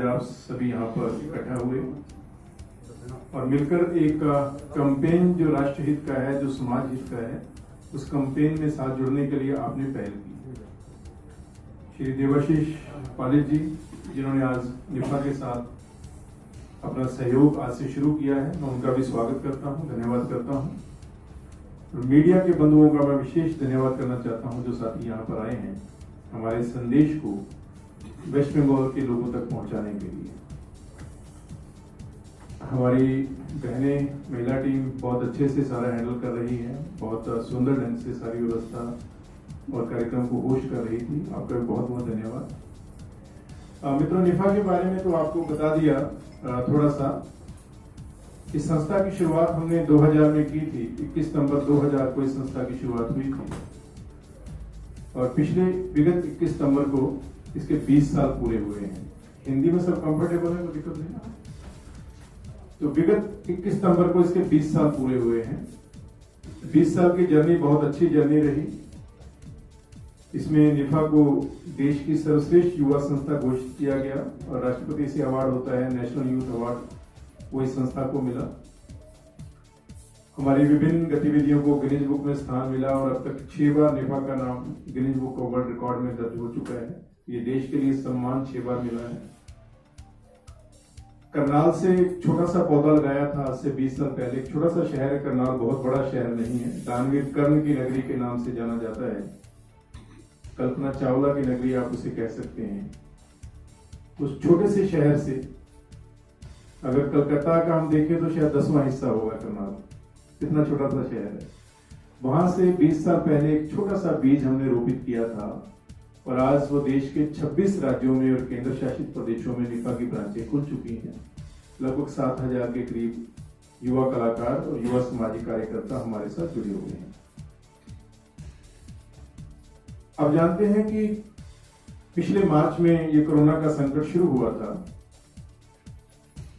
आप सभी यहाँ पर इकट्ठा हुए और मिलकर एक कैंपेन जो राष्ट्रहित का है, जो समाज हित का है, उस कैंपेन में साथ जुड़ने के लिए आपने पहल की। श्री देवाशीष पालित जी, जिन्होंने आज निफा के साथ अपना सहयोग आज से शुरू किया है, मैं उनका भी स्वागत करता हूं, धन्यवाद करता हूं। मीडिया के बंधुओं का मैं विशेष धन्यवाद करना चाहता हूं, जो साथी यहाँ पर आए हैं हमारे संदेश को वेस्ट बंगाल के लोगों तक पहुंचाने के लिए। हमारी बहनें, महिला टीम बहुत अच्छे से सारा हैंडल कर रही है, बहुत सुंदर ढंग से सारी व्यवस्था और कार्यक्रम को होस्ट कर रही थी। आपका भी बहुत बहुत धन्यवाद। मित्रों, निफा के बारे में तो आपको बता दिया थोड़ा सा। इस संस्था की शुरुआत हमने 2000 में की थी। 21 सितंबर 2000 को इस संस्था की शुरुआत हुई थी और पिछले विगत 21 सितंबर को इसके 20 साल पूरे हुए हैं। हिंदी में सब कंफर्टेबल है, कोई दिक्कत नहीं। तो विगत 21 सितंबर को इसके 20 साल पूरे हुए हैं। 20 साल की जर्नी बहुत अच्छी जर्नी रही। इसमें निफा को देश की सर्वश्रेष्ठ युवा संस्था घोषित किया गया और राष्ट्रपति से अवार्ड होता है, नेशनल यूथ अवार्ड, वो इस संस्था को मिला। हमारी विभिन्न गतिविधियों को गिनीज बुक में स्थान मिला और अब तक 6 बार निफा का नाम Guinness book of world record में दर्ज हो चुका है। ये देश के लिए सम्मान 6 बार मिला है। करनाल से एक छोटा सा पौधा लगाया था आज से 20 साल पहले। एक छोटा सा शहर है करनाल, बहुत बड़ा शहर नहीं है। दानवीर कर्ण की नगरी के नाम से जाना जाता है। कल्पना चावला की नगरी आप उसे कह सकते हैं। उस छोटे से शहर से अगर कलकत्ता का हम देखें तो शायद 10वां हिस्सा होगा करनाल, इतना छोटा सा शहर है। वहां से 20 साल पहले एक छोटा सा बीज हमने रोपित किया था और आज वो देश के 26 राज्यों में और केंद्र शासित प्रदेशों में निफा की ब्रांचें खुल चुकी हैं। लगभग 7000 के करीब युवा कलाकार और युवा सामाजिक कार्यकर्ता हमारे साथ जुड़े हुए हैं। अब जानते हैं कि पिछले मार्च में ये कोरोना का संकट शुरू हुआ था।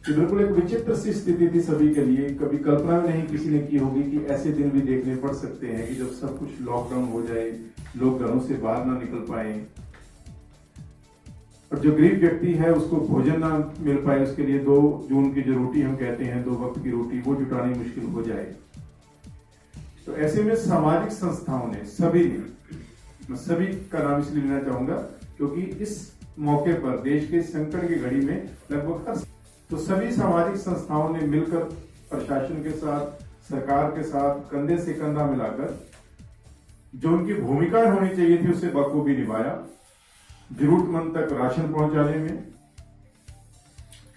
बिल्कुल एक विचित्र सी स्थिति थी सभी के लिए। कभी कल्पना नहीं किसी ने की होगी कि ऐसे दिन भी देखने पड़ सकते हैं कि जब सब कुछ लॉकडाउन हो जाए, लोग घरों से बाहर ना निकल पाए और जो गरीब व्यक्ति है उसको भोजन ना मिल पाए, उसके लिए 2 जून की जो रोटी हम कहते हैं, 2 वक्त की रोटी, वो जुटानी मुश्किल हो जाए। तो ऐसे में सामाजिक संस्थाओं ने, सभी ने, मैं सभी का नाम इसलिए लेना चाहूंगा क्योंकि इस मौके पर देश के संकट की घड़ी में लगभग तो सभी सामाजिक संस्थाओं ने मिलकर प्रशासन के साथ, सरकार के साथ कंधे से कंधा मिलाकर जो उनकी भूमिका होनी चाहिए थी उसे बखूबी निभाया। जरूरतमंद तक राशन पहुंचाने में,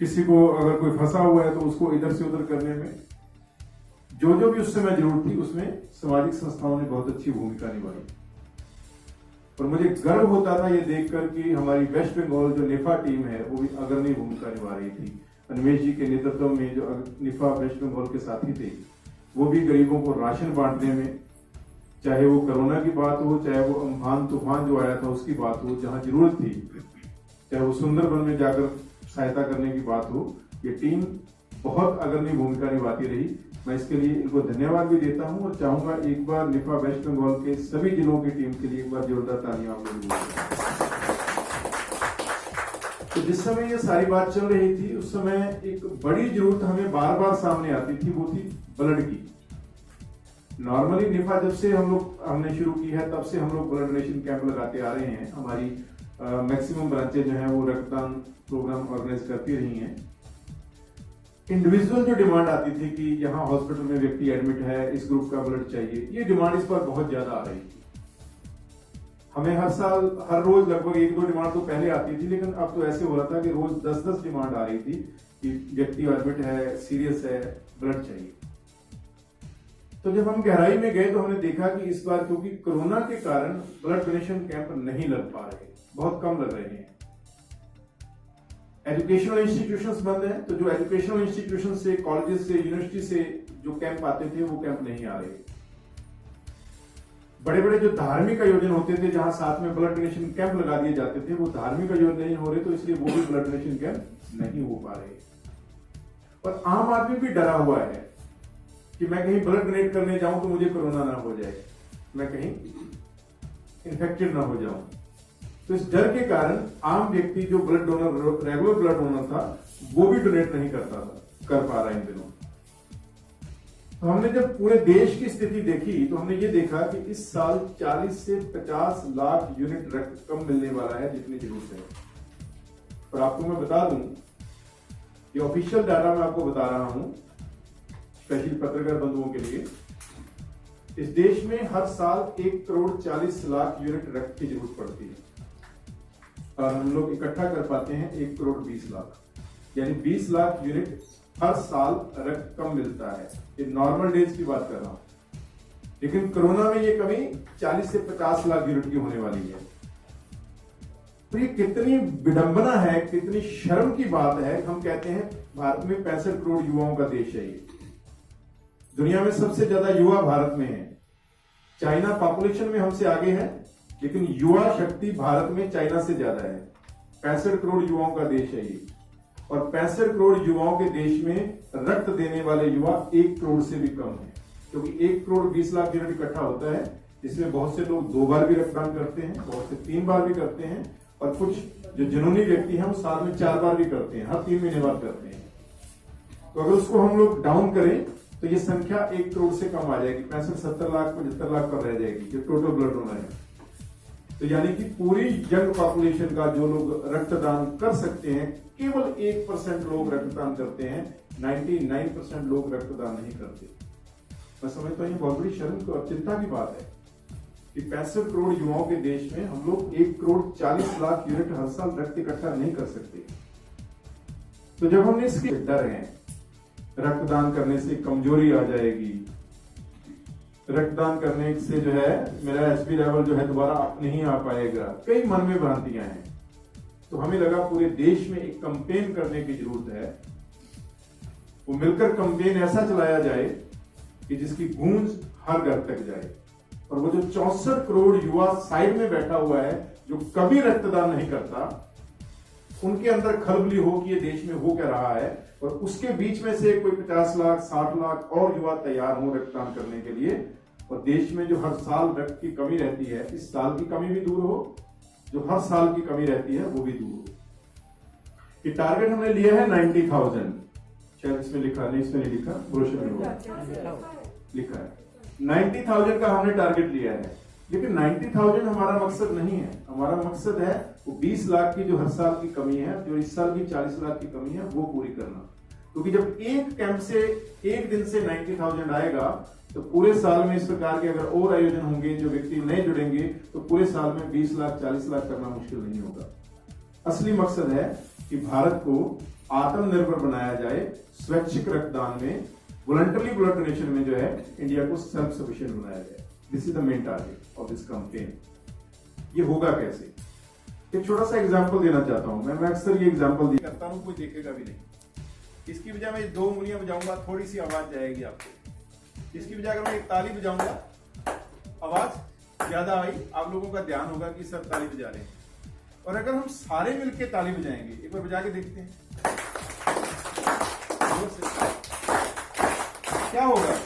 किसी को अगर कोई फंसा हुआ है तो उसको इधर से उधर करने में, जो जो भी उस समय जरूरत थी उसमें सामाजिक संस्थाओं ने बहुत अच्छी भूमिका निभाई। और मुझे गर्व होता था ये देखकर कि हमारी वेस्ट बंगाल जो निफा टीम है वो भी अग्रणी भूमिका निभा रही थी। अनवेश जी के नेतृत्व में जो निफा वेस्ट बंगाल के साथी थे वो भी गरीबों को राशन बांटने में, चाहे वो कोरोना की बात हो, चाहे वो अम्फान तूफान जो आया था उसकी बात हो, जहां जरूरत थी, चाहे वो सुंदरबन में जाकर सहायता करने की बात हो, ये टीम बहुत अग्रणी भूमिका निभाती रही। मैं इसके लिए इनको धन्यवाद भी देता हूं और चाहूंगा एक बार निफा वेस्ट बंगाल के सभी जिलों की टीम के लिए एक बार जोरदार तालियां आप लोग। तो जिस समय ये सारी बात चल रही थी उस समय एक बड़ी जरूरत हमें बार बार सामने आती थी, वो थी ब्लड की। नॉर्मली निफा जब से हमने शुरू की है तब से हम लोग ब्लड डोनेशन कैंप लगाते आ रहे हैं। हमारी मैक्सिमम ब्रांचें जो है वो रक्तदान प्रोग्राम ऑर्गेनाइज करती रही हैं। इंडिविजुअल जो डिमांड आती थी कि यहाँ हॉस्पिटल में व्यक्ति एडमिट है, इस ग्रुप का ब्लड चाहिए, ये डिमांड इस बार बहुत ज्यादा आ रही थी। हमें हर साल, हर रोज लगभग 1-2 डिमांड तो पहले आती थी, लेकिन अब तो ऐसे हो रहा था कि रोज 10-10 डिमांड आ रही थी कि व्यक्ति एडमिट है, सीरियस है, ब्लड चाहिए। तो जब हम गहराई में गए तो हमने देखा कि इस बार क्योंकि कोरोना के कारण ब्लड डोनेशन कैंप नहीं लग पा रहे, बहुत कम लग रहे हैं। एजुकेशनल इंस्टीट्यूशंस बंद हैं, तो जो एजुकेशनल इंस्टीट्यूशन से, कॉलेजेस से, यूनिवर्सिटी से जो कैंप आते थे वो कैंप नहीं आ रहे। बड़े बड़े जो धार्मिक आयोजन होते थे जहां साथ में ब्लड डोनेशन कैंप लगा दिए जाते थे, वो धार्मिक आयोजन नहीं हो रहे, तो इसलिए वो भी ब्लड डोनेशन कैंप नहीं हो पा रहे। और आम आदमी भी डरा हुआ है कि मैं कहीं ब्लड डोनेट करने जाऊं तो मुझे कोरोना ना हो जाए, मैं कहीं इन्फेक्टेड ना हो जाऊं। तो इस डर के कारण आम व्यक्ति जो blood donor, regular blood donor था, वो भी डोनेट नहीं कर पा रहा इन दिनों। तो हमने जब पूरे देश की स्थिति देखी तो हमने ये देखा कि इस साल 40 से 50 लाख यूनिट रक्त कम मिलने वाला है जितनी जरूरत है। और आपको मैं बता दूं, ये ऑफिशियल डाटा मैं आपको बता रहा हूं स्पेशली पत्रकार बंधुओं के लिए, इस देश में हर साल 1 करोड़ 40 लाख यूनिट रक्त की जरूरत पड़ती है और हम लोग इकट्ठा कर पाते हैं 1 करोड़ 20 लाख, यानी 20 लाख यूनिट हर साल रक्त कम मिलता है। ये नॉर्मल डेज की बात कर रहा हूं, लेकिन कोरोना में ये कमी 40 से 50 लाख यूनिट की होने वाली है। तो ये कितनी विडंबना है, कितनी शर्म की बात है। हम कहते हैं भारत में 65 करोड़ युवाओं का देश है, ये दुनिया में सबसे ज्यादा युवा भारत में है। चाइना पॉपुलेशन में हमसे आगे है, लेकिन युवा शक्ति भारत में चाइना से ज्यादा है। 65 करोड़ युवाओं का देश है ये, और 65 करोड़ युवाओं के देश में रक्त देने वाले युवा 1 करोड़ से भी कम है, क्योंकि 1 करोड़ 20 लाख यूनिट इकट्ठा होता है, जिसमें बहुत से लोग 2 बार भी रक्तदान करते हैं, बहुत से 3 बार भी करते हैं, और कुछ जो जुनूनी व्यक्ति हैं वो साल में 4 बार भी करते हैं, हर 3 महीने बाद करते हैं। तो अगर उसको हम लोग डाउन करें तो ये संख्या 1 करोड़ से कम आ जाएगी, 65-70 लाख 75 लाख पर रह जाएगी जो टोटल ब्लड डोनर है। तो यानी कि पूरी यंग पॉपुलेशन का जो लोग रक्तदान कर सकते हैं, केवल 1% लोग रक्तदान करते हैं, 99% लोग रक्तदान नहीं करते। मैं समझता हूं ये बहुत बड़ी शर्म और चिंता की बात है कि 65 करोड़ युवाओं के देश में हम लोग 1 करोड़ 40 लाख यूनिट हर साल रक्त इकट्ठा नहीं कर सकते। तो जब हमने इसके डर हैं रक्तदान करने से कमजोरी आ जाएगी, रक्तदान करने से जो है मेरा एचपी लेवल जो है दोबारा नहीं आ पाएगा, कई मन में भ्रांतियां हैं, तो हमें लगा पूरे देश में एक कैंपेन करने की जरूरत है। वो मिलकर कैंपेन ऐसा चलाया जाए कि जिसकी गूंज हर घर तक जाए, और वो जो 64 करोड़ युवा साइड में बैठा हुआ है जो कभी रक्तदान नहीं करता, उनके अंदर खलबली हो कि ये देश में हो क्या रहा है, और उसके बीच में से कोई 50 लाख 60 लाख और युवा तैयार हो रक्तदान करने के लिए, और देश में जो हर साल रक्त की कमी रहती है, इस साल की कमी भी दूर हो, जो हर साल की कमी रहती है वो भी दूर हो। ये टारगेट हमने लिया है 90,000, शायद इसमें लिखा नहीं, इसमें नहीं लिखा, ब्रोशर में लिखा है 90,000 का हमने टारगेट लिया है। लेकिन 90,000 हमारा मकसद नहीं है, हमारा मकसद है वो 20 लाख की जो हर साल की कमी है, जो इस साल की 40 लाख की कमी है, वो पूरी करना। क्योंकि जब एक कैंप से एक दिन से 90,000 आएगा तो पूरे साल में इस प्रकार के अगर और आयोजन होंगे, जो व्यक्ति नए जुड़ेंगे, तो पूरे साल में 20 लाख 40 लाख करना मुश्किल नहीं होगा। असली मकसद है कि भारत को आत्मनिर्भर बनाया जाए, स्वैच्छिक रक्तदान में, वॉलंटरी ब्लड डोनेशन में जो है इंडिया को सेल्फ सफिशिएंट बनाया जाए। This is the main target of this campaign. ये होगा कैसे? एक छोटा सा एग्जांपल देना चाहता हूं मैं अक्सर ये एग्जांपल करता हूं, कोई देखेगा भी नहीं। इसकी बजाय मैं 2 उंगलियां बजाऊंगा, थोड़ी सी आवाज जाएगी आपको। इसकी बजाय अगर मैं एक ताली बजाऊंगा, आवाज ज्यादा आई, आप लोगों का ध्यान होगा कि सब ताली बजा रहे हैं। और अगर हम सारे मिलकर ताली बजाएंगे, एक बार बजा के देखते हैं क्या होगा।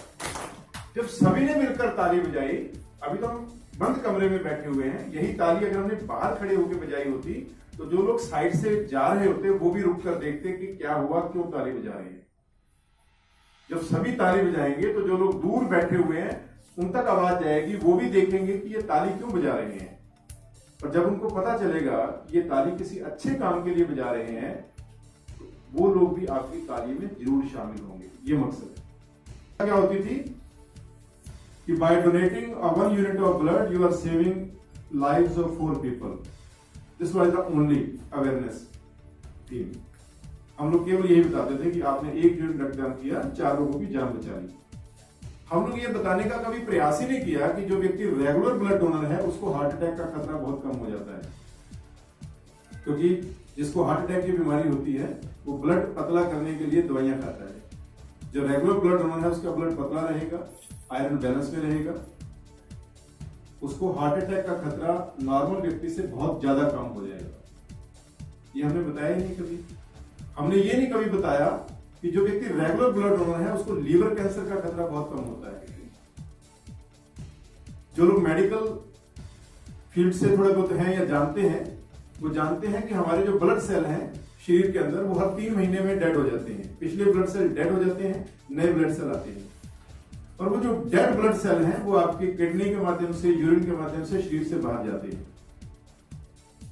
जब सभी ने मिलकर ताली बजाई, अभी तो हम बंद कमरे में बैठे हुए हैं, यही ताली अगर हमने बाहर खड़े होकर बजाई होती तो जो लोग साइड से जा रहे होते वो भी रुक कर देखते कि क्या हुआ, क्यों ताली बजा रहे हैं। जब सभी ताली बजाएंगे तो जो लोग दूर बैठे हुए हैं उन तक आवाज जाएगी, वो भी देखेंगे कि ये ताली क्यों बजा रहे हैं। और जब उनको पता चलेगा ये ताली किसी अच्छे काम के लिए बजा रहे हैं, तो वो लोग भी आपकी ताली में जरूर शामिल होंगे। ये मकसद है। क्या होती थी कि by donating 1 unit of blood you are saving lives of 4 people. This was the only awareness theme. हम लोग केवल यही बताते थे कि आपने 1 यूनिट रक्तदान किया, 4 लोगों की जान बचा ली। हम लोग ये बताने का कभी प्रयास ही नहीं किया कि जो व्यक्ति रेगुलर ब्लड डोनर है उसको हार्ट अटैक का खतरा बहुत कम हो जाता है, क्योंकि जिसको हार्ट अटैक की बीमारी होती है वो ब्लड पतला करने के लिए दवाइयां खाता है। जो रेगुलर ब्लड डोनर है उसका ब्लड पतला रहेगा, आयरन बैलेंस में रहेगा, उसको हार्ट अटैक का खतरा नॉर्मल व्यक्ति से बहुत ज्यादा कम हो जाएगा। ये हमने बताया ही नहीं कभी। हमने ये नहीं कभी बताया कि जो व्यक्ति रेगुलर ब्लड डोनर है उसको लीवर कैंसर का खतरा बहुत कम होता है। जो लोग मेडिकल फील्ड से थोड़े बहुत हैं या जानते हैं, वो जानते हैं कि हमारे जो ब्लड सेल हैं शरीर के अंदर वो हर 3 महीने में डेड हो जाते हैं। पिछले ब्लड सेल डेड हो जाते हैं, नए ब्लड सेल आते हैं। और वो जो डेड ब्लड सेल हैं वो आपकी किडनी के माध्यम से, यूरिन के माध्यम से शरीर से बाहर जाते हैं।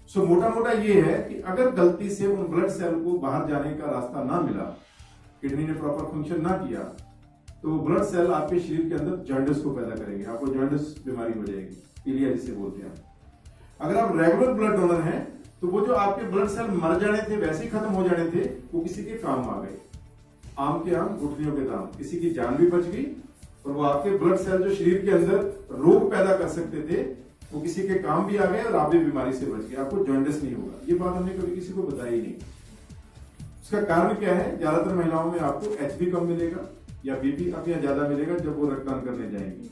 सो मोटा मोटा ये है कि अगर गलती से उन ब्लड सेल को बाहर जाने का रास्ता ना मिला, किडनी ने प्रॉपर फंक्शन ना किया, तो वो ब्लड सेल आपके शरीर के अंदर जॉन्डिस को पैदा करेंगे, आपको जॉन्डिस बीमारी हो जाएगी, पीलिया जिसे बोलते हैं। अगर आप रेगुलर ब्लड डोनर हैं तो वो जो आपके ब्लड सेल मर जाने थे, वैसे ही खत्म हो जाने थे, वो किसी के काम आ गए। आम के आम, घुटनियों के दाम, किसी की जान भी बच गई और वो आपके ब्लड सेल जो शरीर के अंदर रोग पैदा कर सकते थे वो किसी के काम भी आ गए और आप भी बीमारी से बच गए, आपको जॉन्डिस नहीं होगा। ये बात हमने कभी किसी को बताई नहीं। उसका कारण क्या है? ज्यादातर महिलाओं में आपको एचबी कम मिलेगा या बीपी अब या ज्यादा मिलेगा जब वो रक्तदान करने जाएंगी।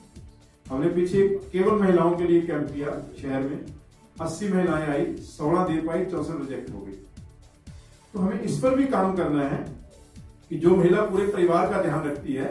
हमने पीछे केवल महिलाओं के लिए कैंप किया शहर में, 80 महिलाएं आई, 16 दे पाई, 64 रिजेक्ट हो गई। तो हमें इस पर भी काम करना है कि जो महिला पूरे परिवार का ध्यान रखती है